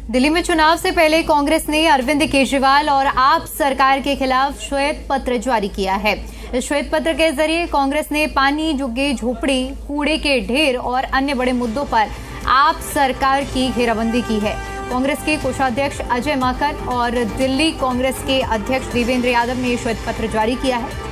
दिल्ली में चुनाव से पहले कांग्रेस ने अरविंद केजरीवाल और आप सरकार के खिलाफ श्वेत पत्र जारी किया है। इस श्वेत पत्र के जरिए कांग्रेस ने पानी, झुग्गी, झोपड़ी, कूड़े के ढेर और अन्य बड़े मुद्दों पर आप सरकार की घेराबंदी की है। कांग्रेस के कोषाध्यक्ष अजय माकन और दिल्ली कांग्रेस के अध्यक्ष देवेंद्र यादव ने श्वेत पत्र जारी किया है।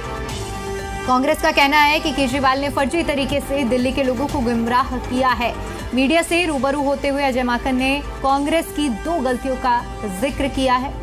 कांग्रेस का कहना है कि केजरीवाल ने फर्जी तरीके से दिल्ली के लोगों को गुमराह किया है। मीडिया से रूबरू होते हुए अजय माकन ने कांग्रेस की 2 गलतियों का जिक्र किया है।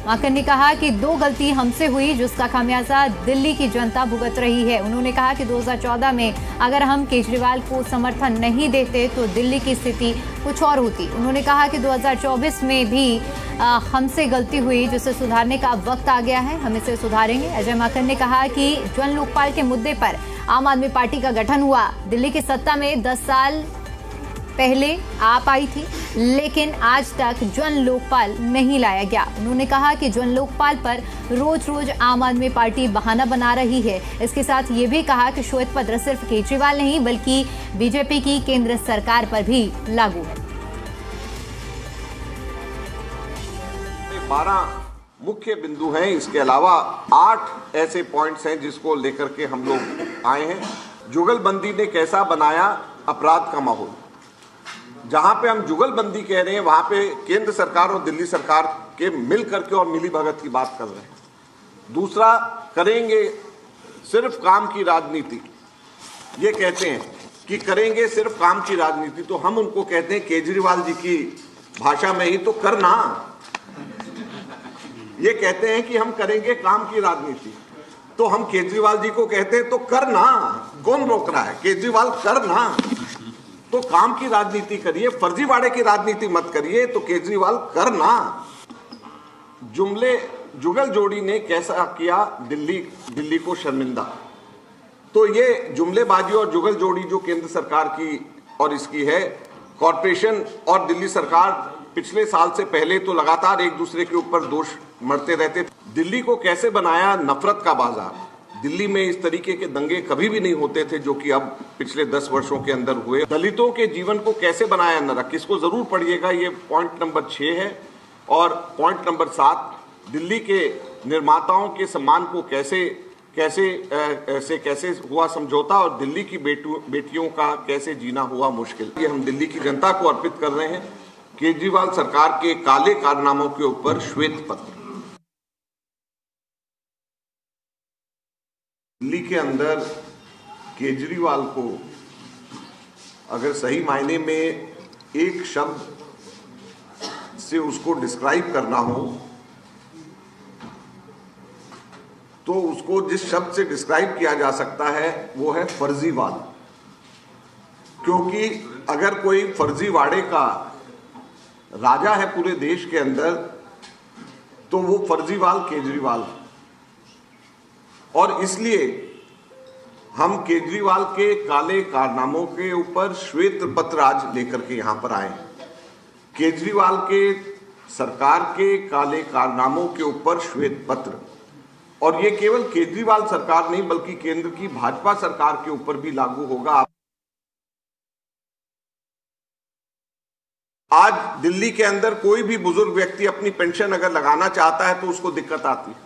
माकन ने कहा कि 2 गलती हमसे हुई जिसका खामियाजा दिल्ली की जनता भुगत रही है। उन्होंने कहा कि 2014 में अगर हम केजरीवाल को समर्थन नहीं देते तो दिल्ली की स्थिति कुछ और होती। उन्होंने कहा कि 2024 में भी हमसे गलती हुई जिसे सुधारने का वक्त आ गया है, हम इसे सुधारेंगे। अजय माकन ने कहा कि जन लोकपाल के मुद्दे पर आम आदमी पार्टी का गठन हुआ। दिल्ली की सत्ता में 10 साल पहले आप आई थी, लेकिन आज तक जन लोकपाल नहीं लाया गया। उन्होंने कहा कि जन लोकपाल पर रोज रोज आम आदमी पार्टी बहाना बना रही है। इसके साथ ये भी कहा कि श्वेत पत्र सिर्फ केजरीवाल नहीं बल्कि बीजेपी की केंद्र सरकार पर भी लागू है। 12 मुख्य बिंदु हैं, इसके अलावा 8 ऐसे पॉइंट्स हैं जिसको लेकर के हम लोग आए हैं। जुगलबंदी ने कैसा बनाया अपराध का माहौल। जहां पे हम जुगलबंदी कह रहे हैं वहां पे केंद्र सरकार और दिल्ली सरकार के मिल करके और मिली भगत की बात कर रहे हैं। दूसरा, करेंगे सिर्फ काम की राजनीति। ये कहते हैं कि करेंगे सिर्फ काम की राजनीति, तो हम उनको कहते हैं केजरीवाल जी की भाषा में ही तो करना। ये कहते हैं कि हम करेंगे काम की राजनीति, तो हम केजरीवाल जी को कहते हैं तो करना। कौन रोक रहा है? केजरीवाल करना, तो काम की राजनीति करिए, फर्जीवाड़े की राजनीति मत करिए। तो केजरीवाल करना। जुगल जोड़ी ने कैसा किया दिल्ली को शर्मिंदा। तो ये जुमलेबाजी और जुगल जोड़ी जो केंद्र सरकार की और इसकी है, कॉरपोरेशन और दिल्ली सरकार पिछले साल से पहले तो लगातार एक दूसरे के ऊपर दोष मढ़ते रहते। दिल्ली को कैसे बनाया नफरत का बाजार। दिल्ली में इस तरीके के दंगे कभी भी नहीं होते थे जो कि अब पिछले 10 वर्षों के अंदर हुए। दलितों के जीवन को कैसे बनाया नरक, इसको जरूर पढ़िएगा। ये पॉइंट नंबर 6 है। और पॉइंट नंबर 7, दिल्ली के निर्माताओं के सम्मान को कैसे हुआ समझौता और दिल्ली की बेटियों का कैसे जीना हुआ मुश्किल। ये हम दिल्ली की जनता को अर्पित कर रहे हैं। केजरीवाल सरकार के काले कारनामों के ऊपर श्वेत पत्र। दिल्ली के अंदर केजरीवाल को अगर सही मायने में एक शब्द से उसको डिस्क्राइब करना हो तो उसको जिस शब्द से डिस्क्राइब किया जा सकता है वो है फर्जीवाल। क्योंकि अगर कोई फर्जीवाड़े का राजा है पूरे देश के अंदर तो वो फर्जीवाल केजरीवाल। और इसलिए हम केजरीवाल के काले कारनामों के ऊपर श्वेत पत्र आज लेकर के यहां पर आए। केजरीवाल के सरकार के काले कारनामों के ऊपर श्वेत पत्र, और ये केवल केजरीवाल सरकार नहीं बल्कि केंद्र की भाजपा सरकार के ऊपर भी लागू होगा। आज दिल्ली के अंदर कोई भी बुजुर्ग व्यक्ति अपनी पेंशन अगर लगाना चाहता है तो उसको दिक्कत आती है।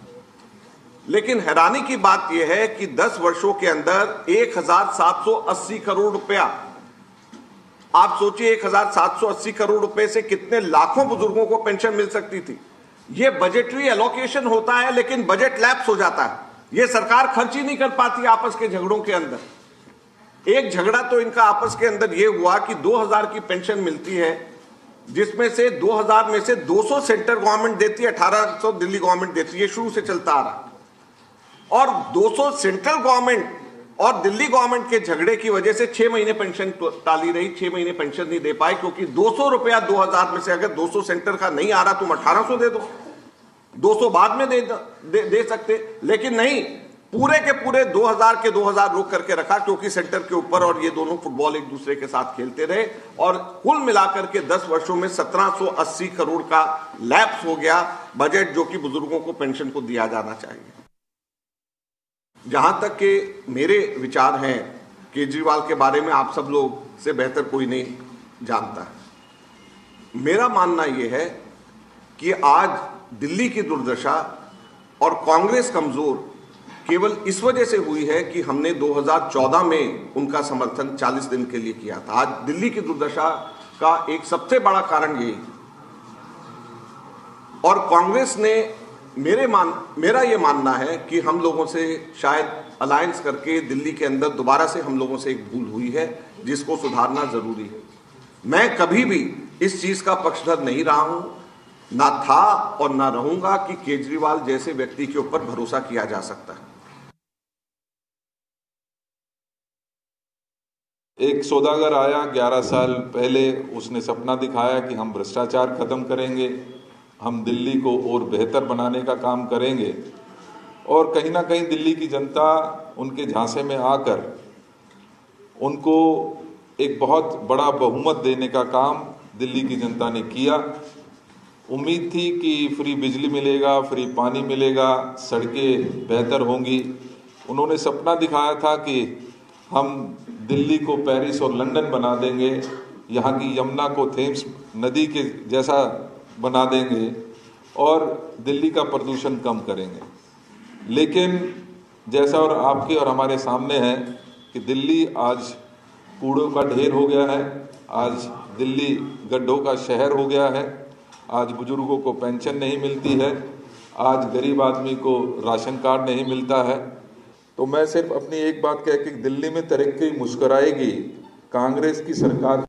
लेकिन हैरानी की बात यह है कि 10 वर्षों के अंदर 1780 करोड़ रुपया, आप सोचिए 1780 करोड़ रुपए से कितने लाखों बुजुर्गों को पेंशन मिल सकती थी। यह बजटरी एलोकेशन होता है लेकिन बजट लैप्स हो जाता है। यह सरकार खर्च ही नहीं कर पाती आपस के झगड़ों के अंदर। एक झगड़ा तो इनका आपस के अंदर यह हुआ कि 2000 की पेंशन मिलती है जिसमें से 2000 में से 200 सेंट्रल गवर्नमेंट देती है, 1800 दिल्ली गवर्नमेंट देती है। शुरू से चलता आ रहा। और 200 सेंट्रल गवर्नमेंट और दिल्ली गवर्नमेंट के झगड़े की वजह से 6 महीने पेंशन टाली रही, 6 महीने पेंशन नहीं दे पाए। क्योंकि 200 रुपया 2000 में से अगर 200 सेंटर का नहीं आ रहा तुम 1800 दे दो, 200 बाद में दे सकते। लेकिन नहीं, पूरे के पूरे 2000 के 2000 रोक करके रखा क्योंकि सेंटर के ऊपर और ये दोनों फुटबॉल एक दूसरे के साथ खेलते रहे। और कुल मिलाकर के 10 वर्षों में 1780 करोड़ का लैप्स हो गया बजट जो कि बुजुर्गों को पेंशन को दिया जाना चाहिए। जहां तक के मेरे विचार हैं केजरीवाल के बारे में आप सब लोग से बेहतर कोई नहीं जानता है। मेरा मानना यह है कि आज दिल्ली की दुर्दशा और कांग्रेस कमजोर केवल इस वजह से हुई है कि हमने 2014 में उनका समर्थन 40 दिन के लिए किया था। आज दिल्ली की दुर्दशा का एक सबसे बड़ा कारण यही, और कांग्रेस ने मेरा यह मानना है कि हम लोगों से शायद अलायंस करके दिल्ली के अंदर दोबारा से हम लोगों से एक भूल हुई है जिसको सुधारना जरूरी है। मैं कभी भी इस चीज का पक्षधर नहीं रहा हूं, ना था और ना रहूंगा कि केजरीवाल जैसे व्यक्ति के ऊपर भरोसा किया जा सकता है। एक सौदागर आया 11 साल पहले, उसने सपना दिखाया कि हम भ्रष्टाचार खत्म करेंगे, हम दिल्ली को और बेहतर बनाने का काम करेंगे, और कहीं ना कहीं दिल्ली की जनता उनके झांसे में आकर उनको एक बहुत बड़ा बहुमत देने का काम दिल्ली की जनता ने किया। उम्मीद थी कि फ्री बिजली मिलेगा, फ्री पानी मिलेगा, सड़कें बेहतर होंगी। उन्होंने सपना दिखाया था कि हम दिल्ली को पेरिस और लंदन बना देंगे, यहाँ की यमुना को थेम्स नदी के जैसा बना देंगे और दिल्ली का प्रदूषण कम करेंगे। लेकिन जैसा और आपके और हमारे सामने है कि दिल्ली आज कूड़ों का ढेर हो गया है, आज दिल्ली गड्ढों का शहर हो गया है, आज बुजुर्गों को पेंशन नहीं मिलती है, आज गरीब आदमी को राशन कार्ड नहीं मिलता है। तो मैं सिर्फ अपनी एक बात कह कि दिल्ली में तरक्की मुस्कुराएगी, कांग्रेस की सरकार